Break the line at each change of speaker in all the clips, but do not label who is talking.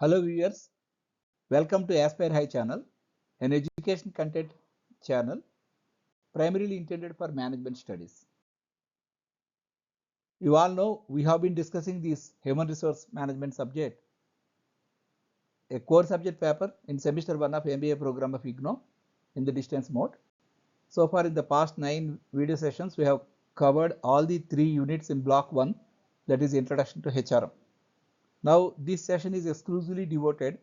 Hello viewers, welcome to Aspire High channel, an education content channel primarily intended for management studies. You all know we have been discussing this human resource management subject, a core subject paper in semester 1 of MBA program of IGNOU in the distance mode. So far in the past 9 video sessions, we have covered all the 3 units in block 1, that is Introduction to HRM. Now this session is exclusively devoted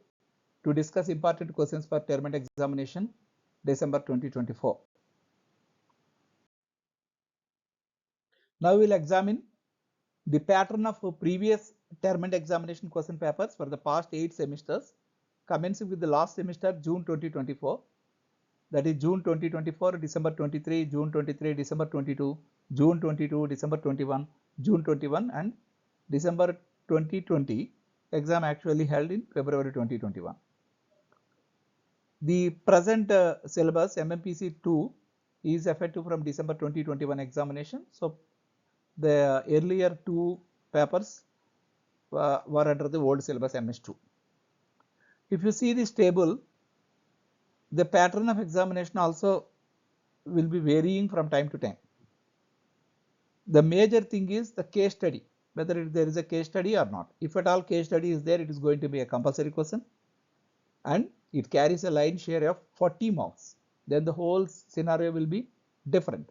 to discuss important questions for term and examination December 2024. Now we will examine the pattern of previous term and examination question papers for the past 8 semesters, commencing with the last semester June 2024, that is June 2024, December 23, June 23, December 22, June 22, December 21, June 21 and December 2020, exam actually held in February 2021. The present syllabus MMPC 2 is effective from December 2021 examination. So the earlier 2 papers were under the old syllabus MS2. If you see this table, the pattern of examination also will be varying from time to time. The major thing is the case study, whether there is a case study or not. If at all case study is there, it is going to be a compulsory question and it carries a line share of 40 marks. Then the whole scenario will be different.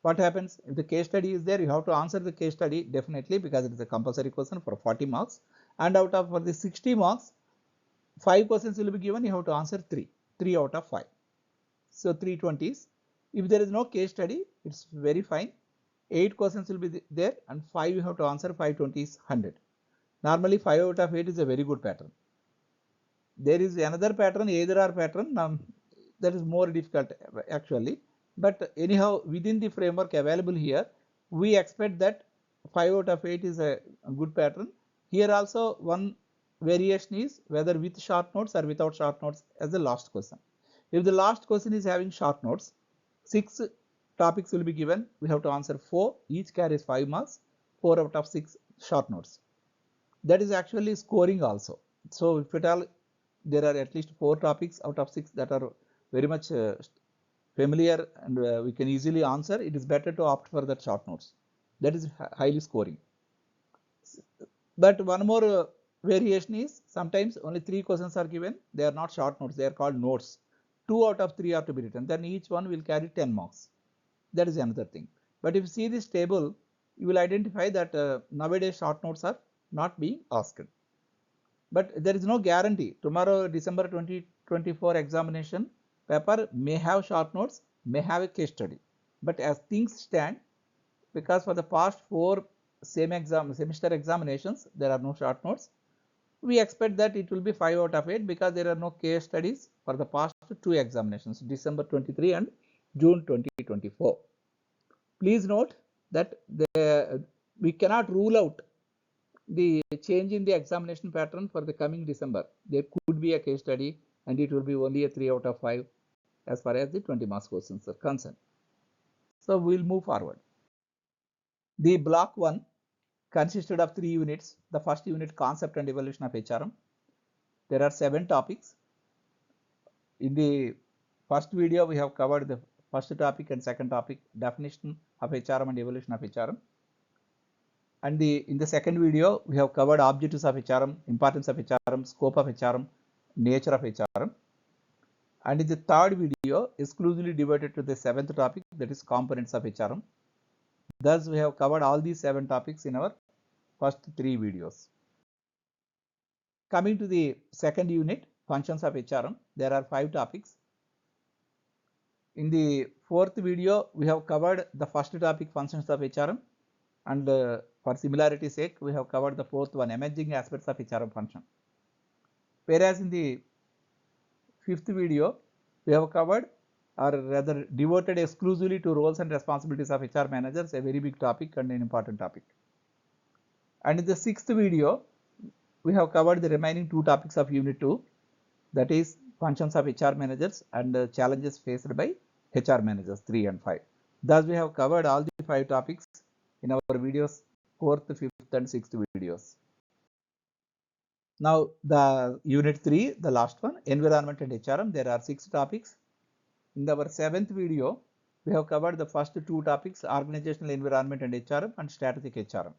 What happens if the case study is there? You have to answer the case study definitely because it is a compulsory question for 40 marks, and out of for the 60 marks, 5 questions will be given. You have to answer 3 out of 5. So 320s. If there is no case study, it's very fine. 8 questions will be there and 5 you have to answer. 520 is 100. Normally 5 out of 8 is a very good pattern. There is another pattern, either or pattern, that is more difficult actually. But anyhow, within the framework available here, we expect that 5 out of 8 is a good pattern. Here also one variation is whether with short notes or without short notes as the last question. If the last question is having short notes, 6 topics will be given. We have to answer 4. Each carries 5 marks. 4 out of 6 short notes. That is actually scoring also. So if at all there are at least 4 topics out of 6 that are very much familiar and we can easily answer, it is better to opt for that short notes. That is highly scoring. But one more variation is sometimes only 3 questions are given. They are not short notes. They are called notes. 2 out of 3 are to be written. Then each one will carry 10 marks. That is another thing. But if you see this table, you will identify that nowadays short notes are not being asked. But there is no guarantee. Tomorrow, December 2024 examination paper may have short notes, may have a case study. But as things stand, because for the past 4 semester examinations, there are no short notes, we expect that it will be 5 out of 8 because there are no case studies for the past 2 examinations, December 23 and June 2024. Please note that we cannot rule out the change in the examination pattern for the coming December. There could be a case study and it will be only a 3 out of 5 as far as the 20 marks questions are concerned. So we will move forward. The block 1 consisted of 3 units. The first unit, concept and evolution of HRM. There are 7 topics. In the first video, we have covered the first topic and second topic, definition of HRM and evolution of HRM. And in the second video, we have covered objectives of HRM, importance of HRM, scope of HRM, nature of HRM. And in the third video, exclusively devoted to the 7th topic, that is components of HRM. Thus, we have covered all these 7 topics in our first 3 videos. Coming to the second unit, functions of HRM, there are 5 topics. In the 4th video, we have covered the first topic, functions of HRM, and for similarity's sake, we have covered the 4th one, emerging aspects of HRM function. Whereas in the 5th video, we have covered, or rather devoted exclusively to roles and responsibilities of HR managers, a very big topic and an important topic. And in the 6th video, we have covered the remaining 2 topics of Unit 2, that is functions of HR managers and challenges faced by HR managers 3 and 5. Thus, we have covered all the 5 topics in our videos, 4th, 5th and 6th videos. Now the unit 3, the last one, environment and HRM. There are 6 topics. In our 7th video, we have covered the first 2 topics, organizational environment and HRM and strategic HRM.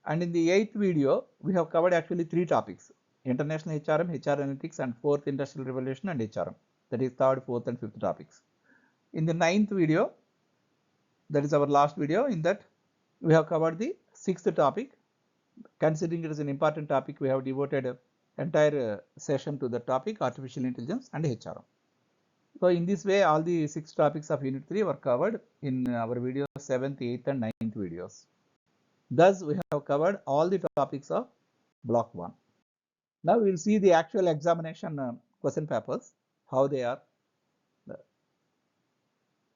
And in the 8th video, we have covered actually 3 topics, international HRM, HR analytics and 4th industrial revolution and HRM. That is 3rd, 4th and 5th topics. In the 9th video, that is our last video, in that we have covered the 6th topic. Considering it is an important topic, we have devoted an entire session to the topic, artificial intelligence and HRM. So in this way, all the 6 topics of unit 3 were covered in our videos 7th, 8th and 9th videos. Thus, we have covered all the topics of block 1. Now we will see the actual examination question papers, how they are.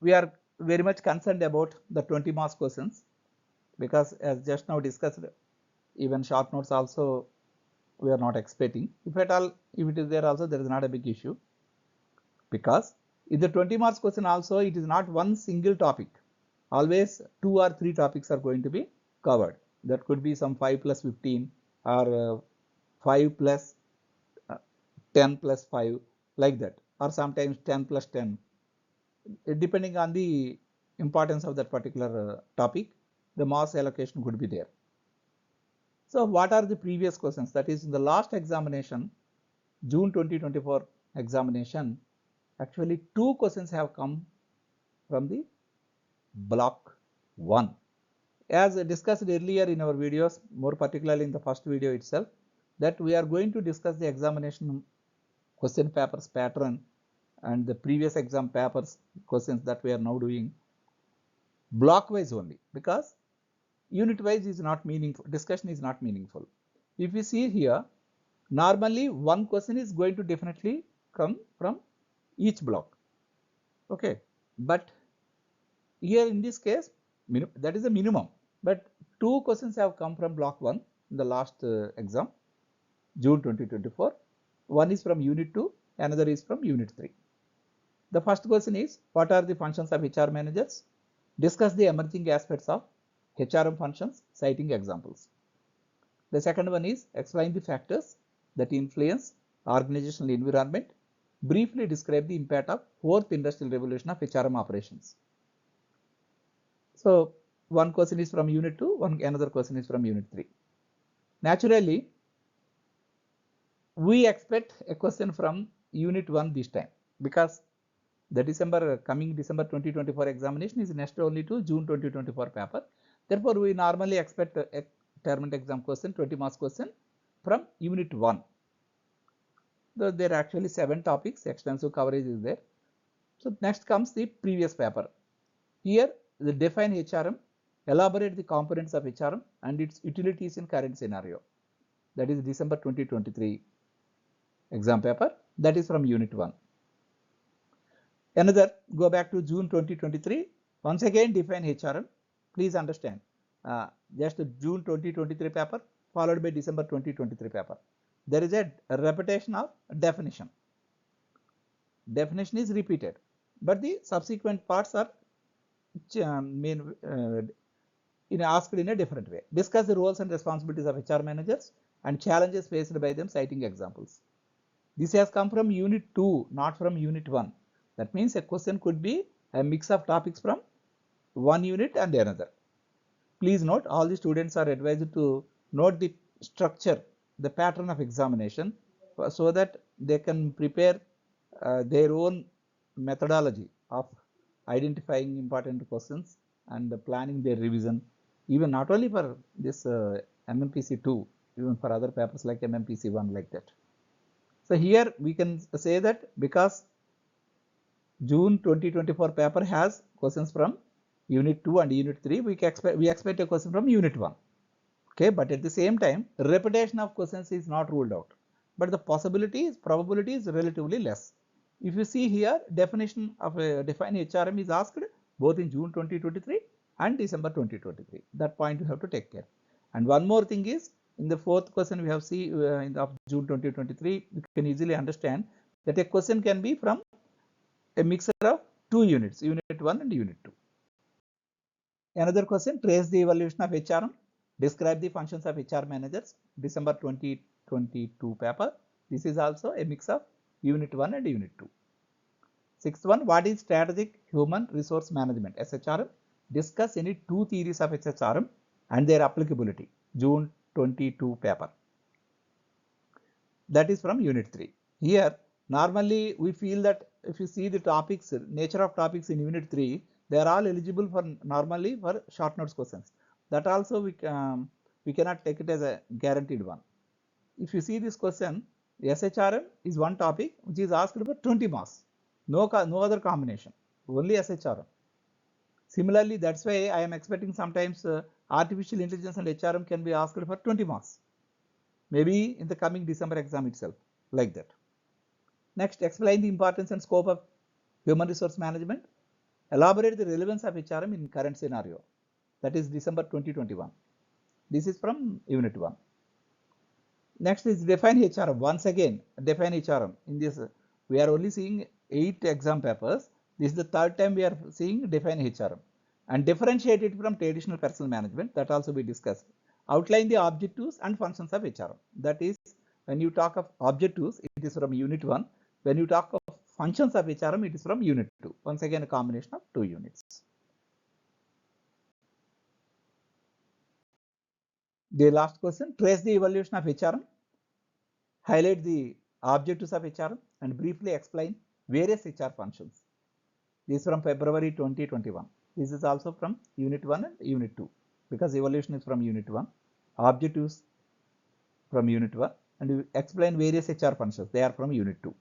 We are very much concerned about the 20 marks questions, because as just now discussed, even short notes also we are not expecting. If at all, if it is there also, there is not a big issue, because in the 20 marks question also, it is not one single topic. Always 2 or 3 topics are going to be covered. That could be some 5 plus 15 or 5 plus 10 plus 5, like that, or sometimes 10 plus 10. Depending on the importance of that particular topic, the marks allocation could be there. So what are the previous questions? That is, in the last examination, June 2024 examination, actually 2 questions have come from the block 1. As discussed earlier in our videos, more particularly in the first video itself, that we are going to discuss the examination question papers pattern and the previous exam papers questions that we are now doing block wise only, because unit wise is not meaningful, discussion is not meaningful. If you see here, normally one question is going to definitely come from each block, okay, but here in this case that is the minimum, but 2 questions have come from block 1 in the last exam, June 2024. One is from unit 2, another is from unit 3. The first question is, what are the functions of HR managers? Discuss the emerging aspects of HRM functions, citing examples. The second one is, explain the factors that influence organizational environment. Briefly describe the impact of 4th industrial revolution of HRM operations. So one question is from unit 2, another question is from unit 3. Naturally, we expect a question from unit 1 this time, because the coming December 2024 examination is next only to June 2024 paper. Therefore, we normally expect a term exam question, 20 marks question from unit 1. Though there are actually 7 topics, extensive coverage is there. So next comes the previous paper. Here, the define HRM, elaborate the components of HRM and its utilities in current scenario. That is December 2023 exam paper. That is from unit 1. Another, go back to June 2023. Once again, define HRM. Please understand, just June 2023 paper followed by December 2023 paper. There is a repetition of definition. Definition is repeated, but the subsequent parts are asked in a different way. Discuss the roles and responsibilities of HR managers and challenges faced by them, citing examples. This has come from unit 2, not from unit 1. That means a question could be a mix of topics from one unit and another. Please note, all the students are advised to note the structure, the pattern of examination, so that they can prepare their own methodology of identifying important questions and planning their revision, even not only for this MMPC 2, even for other papers like MMPC 1, like that. So here we can say that because June 2024 paper has questions from unit 2 and unit 3, we expect a question from unit 1. Okay, but at the same time, repetition of questions is not ruled out, but the probability is relatively less. If you see here, definition of a defined HRM is asked both in June 2023 and December 2023. That point you have to take care. And one more thing is, in the 4th question we have seen of June 2023, you can easily understand that a question can be from a mixture of 2 units, unit 1 and unit 2. Another question, trace the evolution of HRM, describe the functions of HR managers, December 2023 22 paper. This is also a mix of Unit 1 and Unit 2. Sixth one, what is strategic human resource management, SHRM? Discuss any two theories of SHRM and their applicability, June 22 paper. That is from Unit 3. Here, normally we feel that if you see the topics, nature of topics in Unit 3, they are all eligible for normally for short notes questions. That also we cannot take it as a guaranteed one. If you see this question, SHRM is one topic which is asked for 20 marks. No other combination, only SHRM. Similarly, that's why I am expecting sometimes artificial intelligence and HRM can be asked for 20 marks. Maybe in the coming December exam itself, like that. Next, explain the importance and scope of human resource management. Elaborate the relevance of HRM in current scenario. That is December 2021. This is from Unit 1. Next is define HRM. Once again, define HRM. In this, we are only seeing 8 exam papers. This is the third time we are seeing define HRM. And differentiate it from traditional personnel management. That also we discussed. Outline the objectives and functions of HRM. That is, when you talk of objectives, it is from Unit 1. When you talk of functions of HRM, it is from Unit 2. Once again, a combination of 2 units. The last question, trace the evolution of HRM. Highlight the objectives of HRM and briefly explain various HR functions. This is from February 2021. This is also from Unit 1 and Unit 2 because evolution is from Unit 1, objectives from Unit 1, and you explain various HR functions. They are from Unit 2.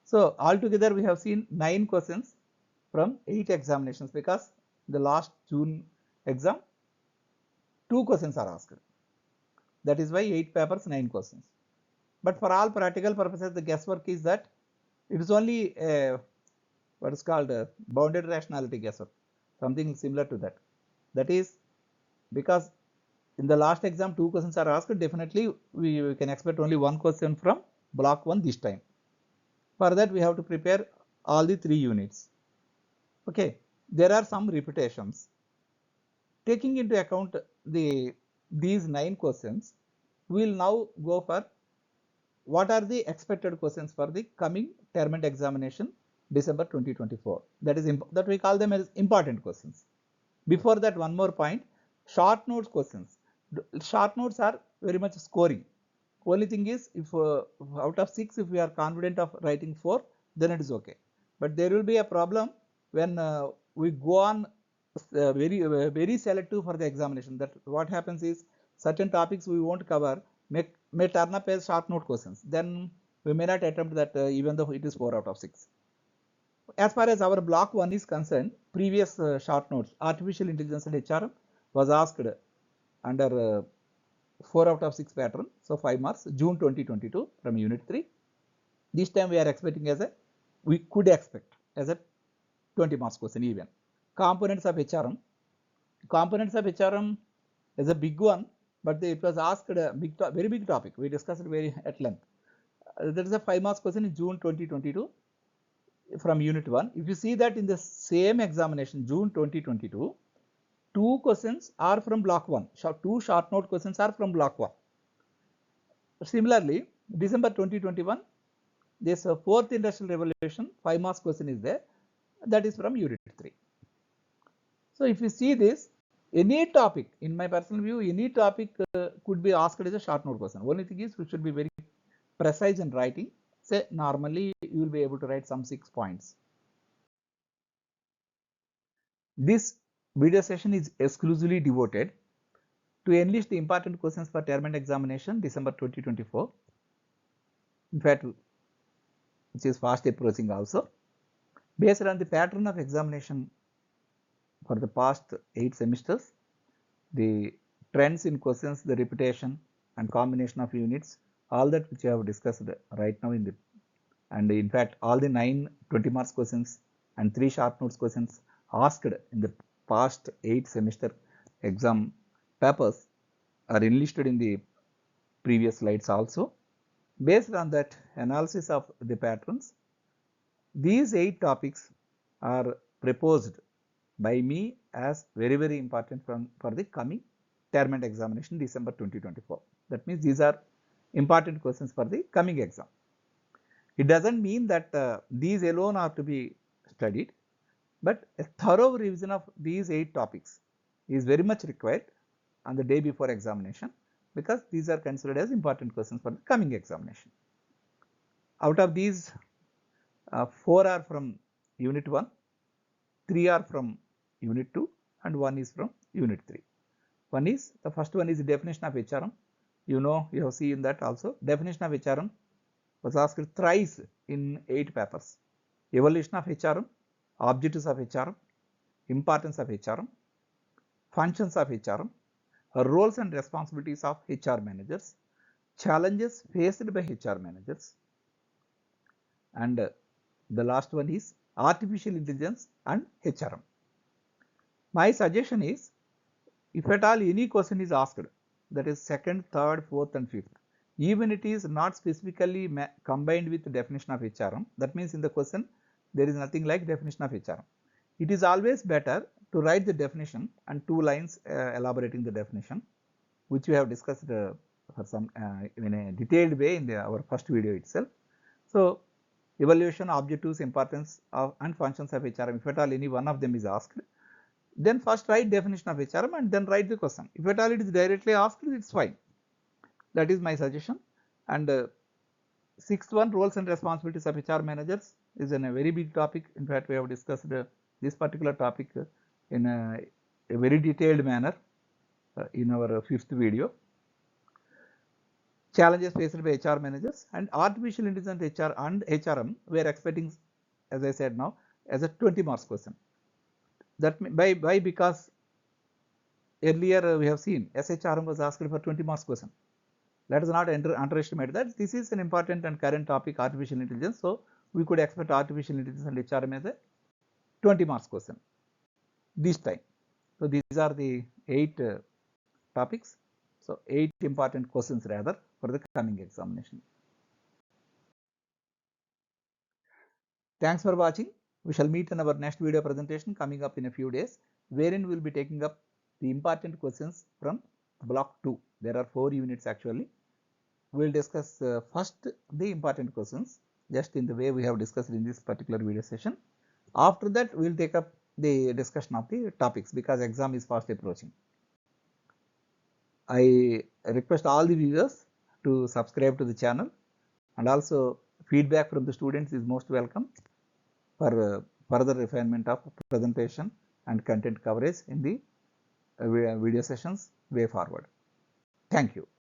So altogether we have seen 9 questions from 8 examinations because the last June exam 2 questions are asked. That is why 8 papers, 9 questions. But for all practical purposes, the guesswork is that it is only what is called bounded rationality guesswork, something similar to that. That is because in the last exam 2 questions are asked, definitely we can expect only 1 question from block 1 this time. For that we have to prepare all the 3 units. Okay, there are some repetitions. Taking into account these 9 questions, we will now go for what are the expected questions for the coming term and examination December 2024. That we call them as important questions. Before that, one more point, short notes questions. Short notes are very much scoring. Only thing is, if out of 6, if we are confident of writing 4, then it is okay. But there will be a problem when we go on very selective for the examination. That what happens is certain topics we won't cover may turn up as short note questions. Then we may not attempt that even though it is 4 out of 6. As far as our block 1 is concerned, previous short notes, artificial intelligence and HRM was asked under 4 out of 6 pattern. So 5 marks, June 2022 from Unit 3. This time we are expecting we could expect as a 20 marks question even. Components of HRM. Components of HRM is a big one, but it was asked a very big topic. We discussed it at length. There is a 5 marks question in June 2022 from Unit 1. If you see that in the same examination, June 2022, 2 questions are from block 1. 2 short note questions are from block 1. Similarly, December 2021, this 4th industrial revolution 5 marks question is there. That is from Unit 3. So if you see this, any topic, in my personal view, any topic could be asked as a short note question. Only thing is we should be very precise in writing. Say normally you will be able to write some 6 points. This video session is exclusively devoted to enlist the important questions for term and examination December 2024. In fact, which is fast approaching also. Based on the pattern of examination for the past 8 semesters, the trends in questions, the repetition and combination of units, all that which I have discussed right now and in fact all the 9 20 marks questions and 3 short notes questions asked in the past 8 semester exam papers are enlisted in the previous slides also. Based on that analysis of the patterns, these 8 topics are proposed by me as very important for the coming term and examination December 2024. That means these are important questions for the coming exam. It doesn't mean that these alone are to be studied, but a thorough revision of these 8 topics is very much required on the day before examination, because these are considered as important questions for the coming examination. Out of these, 4 are from Unit 1, 3 are from Unit 2, and 1 is from Unit 3. The first one is the definition of HRM. You know, you have seen that also. Definition of HRM was asked thrice in 8 papers. Evolution of HRM, objectives of HRM, importance of HRM, functions of HRM, roles and responsibilities of HR managers, challenges faced by HR managers, and the last one is artificial intelligence and HRM. My suggestion is, if at all any question is asked, that is second, third, fourth and fifth, even it is not specifically combined with the definition of HRM, that means in the question there is nothing like definition of HRM. It is always better to write the definition and 2 lines elaborating the definition, which we have discussed for some in a detailed way in our first video itself. So, evaluation, objectives, importance of and functions of HRM, if at all any one of them is asked, then first write definition of HRM and then write the question. If at all it is directly asked, it's fine. That is my suggestion. And sixth one, roles and responsibilities of HR managers, is a very big topic. In fact, we have discussed this particular topic in a very detailed manner in our 5th video. Challenges faced by HR managers, and artificial intelligence HR and HRM, we are expecting, as I said now, as a 20 marks question. That why? Because earlier we have seen SHRM was asked for 20 marks question. Let us not underestimate that. This is an important and current topic, artificial intelligence. So we could expect artificial intelligence and HRM as a 20 marks question this time. So these are the 8 topics. So 8 important questions rather for the coming examination. Thanks for watching. We shall meet in our next video presentation coming up in a few days, wherein we will be taking up the important questions from block 2. There are 4 units actually. We will discuss first the important questions, just in the way we have discussed in this particular video session. After that, we will take up the discussion of the topics, because exam is fast approaching. I request all the viewers to subscribe to the channel, and also feedback from the students is most welcome for further refinement of presentation and content coverage in the video sessions way forward. Thank you.